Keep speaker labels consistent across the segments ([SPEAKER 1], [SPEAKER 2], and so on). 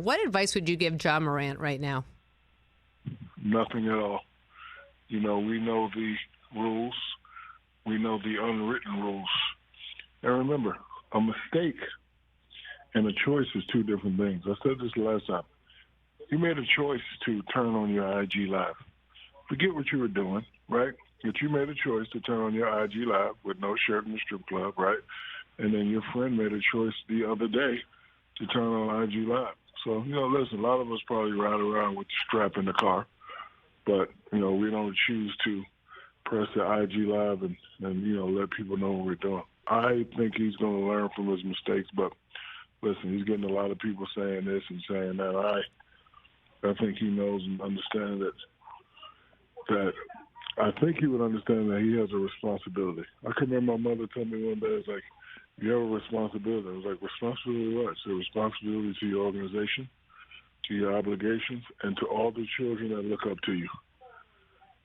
[SPEAKER 1] What advice would you give Ja Morant right now?
[SPEAKER 2] Nothing at all. We know the rules. We know the unwritten rules. And remember, a mistake and a choice is two different things. I said this last time. You made a choice to turn on your IG Live. Forget what you were doing, right? But you made a choice to turn on your IG Live with no shirt in the strip club, right? And then your friend made a choice the other day to turn on IG Live. So, listen, a lot of us probably ride around with the strap in the car, but, we don't choose to press the IG Live and let people know what we're doing. I think he's going to learn from his mistakes, but listen, he's getting a lot of people saying this and saying that. I think he knows and understands that I think he would understand that he has a responsibility. I can remember my mother told me one day, it's like, you have a responsibility. I was like, responsibility what? It's a responsibility to your organization, to your obligations, and to all the children that look up to you.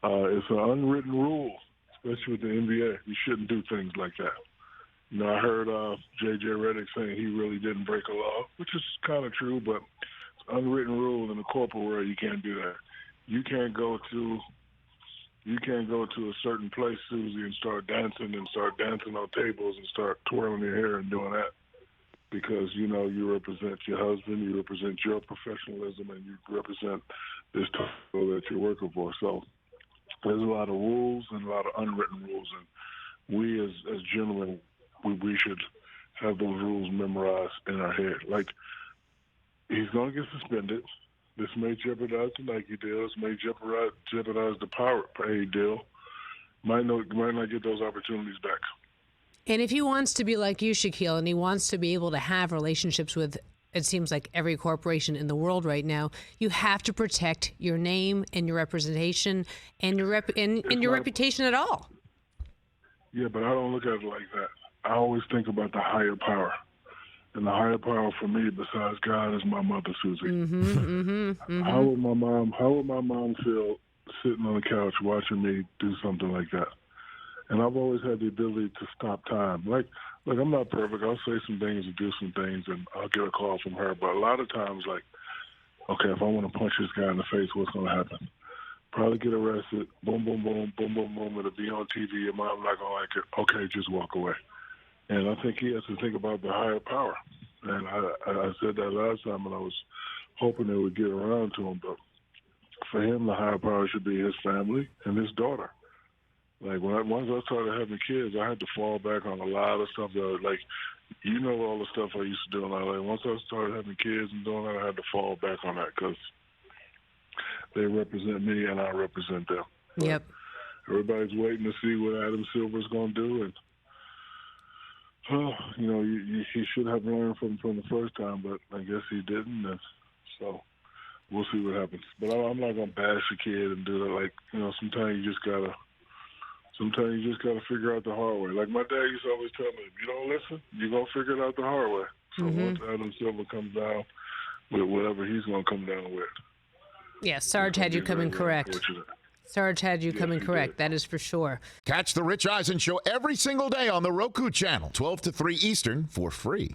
[SPEAKER 2] It's an unwritten rule, especially with the NBA. You shouldn't do things like that. I heard J.J. Redick saying he really didn't break a law, which is kind of true, but it's an unwritten rule in the corporate world. You can't do that. You can't go to a certain place, Suzy, and start dancing on tables and start twirling your hair and doing that because, you represent your husband, you represent your professionalism, and you represent this title that you're working for. So there's a lot of rules and a lot of unwritten rules, and we as gentlemen, we should have those rules memorized in our head. Like, he's going to get suspended. This may jeopardize the Nike deal. This may jeopardize the Power Pay deal. Might not get those opportunities back.
[SPEAKER 1] And if he wants to be like you, Shaquille, and he wants to be able to have relationships with, it seems like every corporation in the world right now, you have to protect your name and your representation and your reputation at all.
[SPEAKER 2] Yeah, but I don't look at it like that. I always think about the higher power. And the higher power for me, besides God, is my mother, Suzy. How would my mom feel sitting on the couch watching me do something like that? And I've always had the ability to stop time. Like, I'm not perfect. I'll say some things and do some things, and I'll get a call from her. But a lot of times, like, okay, if I want to punch this guy in the face, what's going to happen? Probably get arrested. Boom, boom, boom, boom, boom, boom. It'll be on TV. Your mom not going to like it. Okay, just walk away. And I think he has to think about the higher power. And I said that last time, and I was hoping they would get around to him. But for him, the higher power should be his family and his daughter. Like, once I started having kids, I had to fall back on a lot of stuff that, like, all the stuff I used to do in LA. Once I started having kids and doing that, I had to fall back on that because they represent me and I represent them.
[SPEAKER 1] Yep.
[SPEAKER 2] But everybody's waiting to see what Adam Silver's going to do, and he should have learned from the first time, but I guess he didn't. And so we'll see what happens. But I'm not gonna bash a kid and do that. Like, sometimes you just gotta figure out the hard way. Like my dad used to always tell me, if you don't listen, you're gonna figure it out the hard way. So once Adam Silver comes down with whatever he's gonna come down with.
[SPEAKER 1] Yeah, Sarge had you coming correct. Sarge had you coming correct. That is for sure.
[SPEAKER 3] Catch the Rich Eisen Show every single day on the Roku channel, 12 to 3 Eastern, for free.